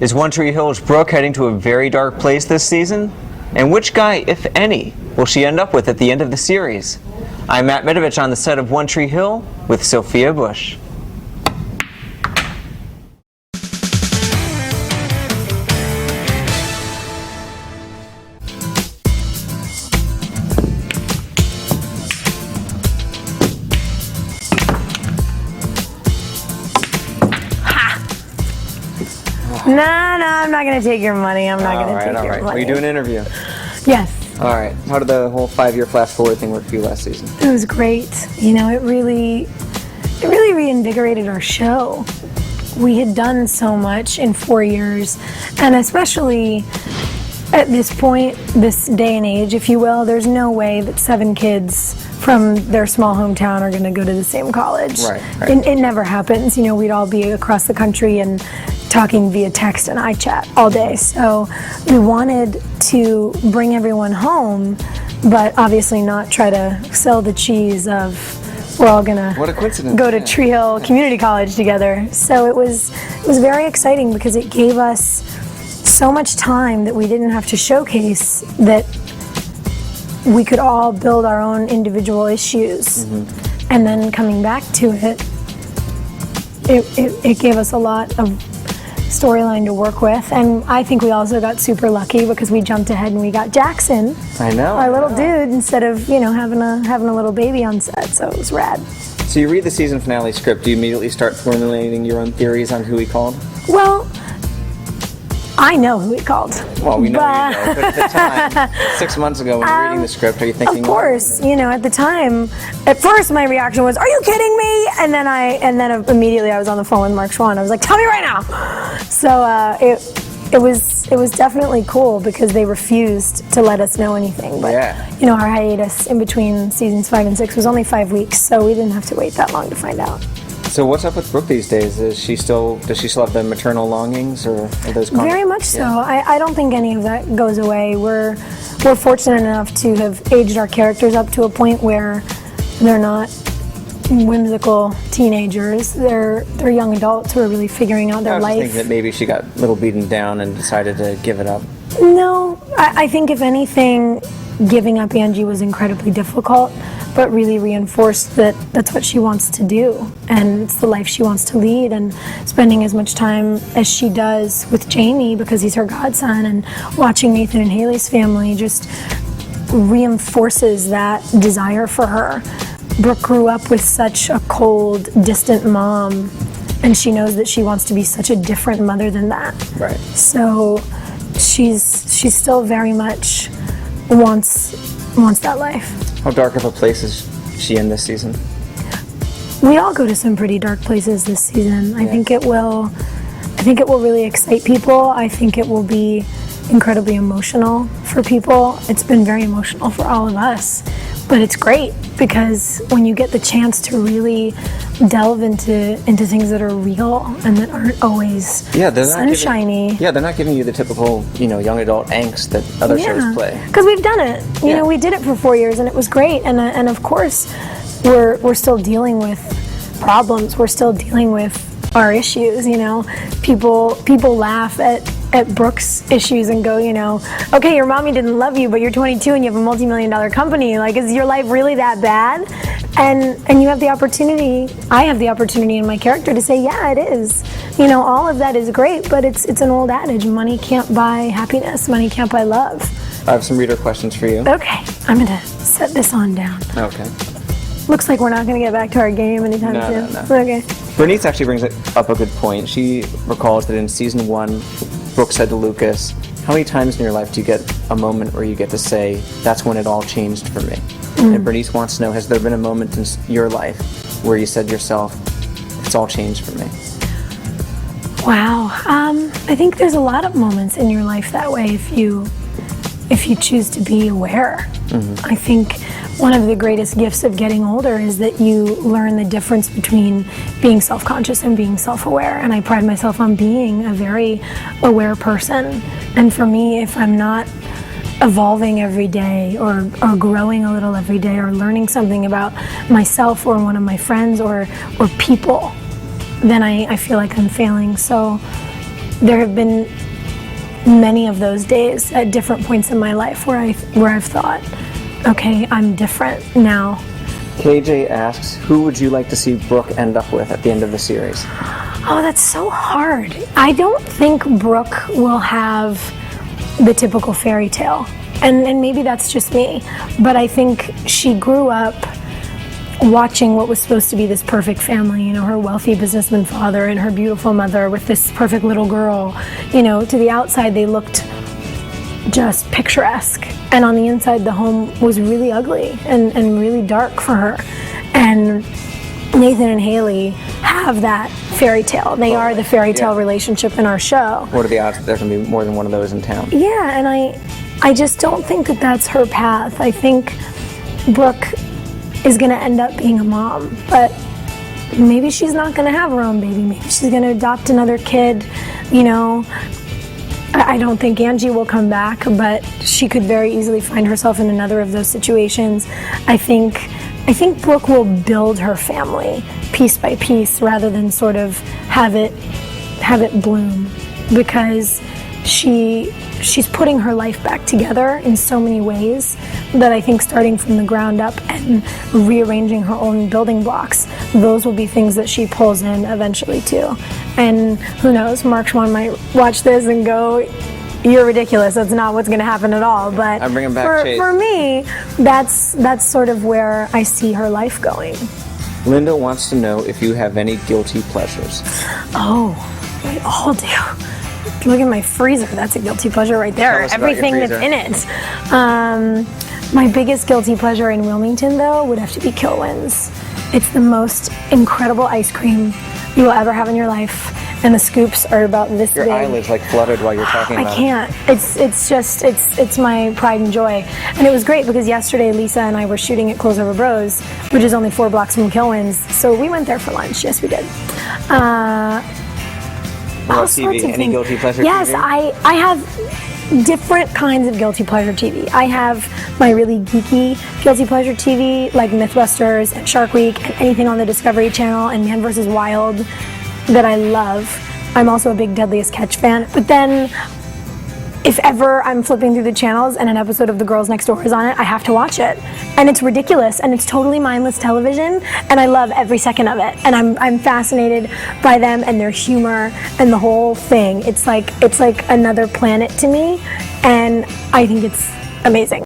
Is One Tree Hill's Brooke heading to a very dark place this season? And which guy, if any, will she end up with at the end of the series? I'm Matt Mitovich on the set of One Tree Hill with Sophia Bush. No, I'm not going to take your money. I'm not going to take your money. Will you do an interview? Yes. All right. How did the whole 5-year flash forward thing work for you last season? It was great. You know, it really reinvigorated our show. We had done so much in 4 years, and especially at this point, this day and age, if you will, there's no way that 7 kids from their small hometown are going to go to the same college. Right. It never happens. You know, we'd all be across the country and talking via text and iChat all day. So we wanted to bring everyone home, but obviously not try to sell the cheese of we're all gonna go to Tree Hill Community College together. So it was very exciting because it gave us so much time that we didn't have to showcase, that we could all build our own individual issues. Mm-hmm. And then coming back to it gave us a lot of storyline to work with, and I think we also got super lucky because we jumped ahead and we got Jackson, our little dude, instead of having a little baby on set. So it was rad. So you read the season finale script, do you immediately start formulating your own theories on who he called? Well, I know who he called. Well, we know you know, but at the time, 6 months ago when you were reading the script, are you thinking? Of course, at the time, at first my reaction was, "Are you kidding me?" And then immediately I was on the phone with Mark Schwann. I was like, "Tell me right now." So it was definitely cool because they refused to let us know anything. But our hiatus in between seasons 5 and 6 was only 5 weeks, so we didn't have to wait that long to find out. So what's up with Brooke these days? Does she still have the maternal longings, or are those Very much so. I don't think any of that goes away. We're fortunate enough to have aged our characters up to a point where they're not whimsical teenagers. They're young adults who are really figuring out their life. I was thinking that maybe she got a little beaten down and decided to give it up. No, I think if anything, giving up Angie was incredibly difficult, but really reinforced that that's what she wants to do, and it's the life she wants to lead, and spending as much time as she does with Jamie because he's her godson, and watching Nathan and Haley's family just reinforces that desire for her. Brooke grew up with such a cold, distant mom, and she knows that she wants to be such a different mother than that. Right. So she's still very much wants that life. How dark of a place is she in this season? We all go to some pretty dark places this season. I think it will really excite people. I think it will be incredibly emotional for people. It's been very emotional for all of us. But it's great because when you get the chance to really delve into things that are real and that aren't always sunshiny. They're not giving you the typical, young adult angst that other shows play. Because we've done it. You know, we did it for 4 years and it was great. And of course, we're still dealing with problems. We're still dealing with our issues. People laugh at Brooke's issues and go, okay, your mommy didn't love you, but you're 22 and you have a multi-million-dollar company. Like, is your life really that bad? And you have the opportunity, I have the opportunity in my character to say, yeah, it is. All of that is great, but it's an old adage. Money can't buy happiness. Money can't buy love. I have some reader questions for you. Okay, I'm going to set this on down. Okay. Looks like we're not going to get back to our game anytime soon. No. Okay. Bernice actually brings up a good point. She recalls that in season 1, Brooke said to Lucas, how many times in your life do you get a moment where you get to say, that's when it all changed for me? And Bernice wants to know, has there been a moment in your life where you said to yourself, it's all changed for me? Wow. I think there's a lot of moments in your life that way if you choose to be aware. Mm-hmm. I think one of the greatest gifts of getting older is that you learn the difference between being self-conscious and being self-aware. And I pride myself on being a very aware person. And for me, if I'm not evolving every day or growing a little every day or learning something about myself or one of my friends or people, then I feel like I'm failing. So there have been many of those days at different points in my life where I've thought, okay, I'm different now. KJ asks, who would you like to see Brooke end up with at the end of the series? Oh, that's so hard. I don't think Brooke will have the typical fairy tale. And maybe that's just me. But I think she grew up watching what was supposed to be this perfect family, you know, her wealthy businessman father and her beautiful mother with this perfect little girl. You know, to the outside they looked just picturesque. And on the inside the home was really ugly and really dark for her. And Nathan and Haley have that fairy tale. They are the fairy tale relationship in our show. What are the odds that there can be more than one of those in town? Yeah, and I just don't think that that's her path. I think Brooke is going to end up being a mom, but maybe she's not going to have her own baby. Maybe she's going to adopt another kid, you know. I don't think Angie will come back, but she could very easily find herself in another of those situations. I think Brooke will build her family piece by piece rather than sort of have it bloom, because she's putting her life back together in so many ways that I think starting from the ground up and rearranging her own building blocks, those will be things that she pulls in eventually too. And who knows, Mark Schwann might watch this and go, "You're ridiculous, that's not what's going to happen at all." But I'm bringing back Chase. For me, that's sort of where I see her life going. Linda wants to know if you have any guilty pleasures. Oh, we all do. Look at my freezer. That's a guilty pleasure right there. Everything that's in it. My biggest guilty pleasure in Wilmington, though, would have to be Kilwins. It's the most incredible ice cream you will ever have in your life, and the scoops are about this big. Your eyelids like fluttered while you're talking about it. I can't. It's my pride and joy. And it was great because yesterday Lisa and I were shooting at Close Over Bros, which is only 4 blocks from Kilwins. So we went there for lunch. Yes, we did. What about TV? Any guilty pleasure yes, TV? I have different kinds of guilty pleasure TV. I have my really geeky guilty pleasure TV, like Mythbusters and Shark Week and anything on the Discovery Channel and Man vs. Wild that I love. I'm also a big Deadliest Catch fan. But then if ever I'm flipping through the channels and an episode of The Girls Next Door is on it, I have to watch it. And it's ridiculous, and it's totally mindless television, and I love every second of it. And I'm fascinated by them and their humor and the whole thing. It's like another planet to me, and I think it's amazing.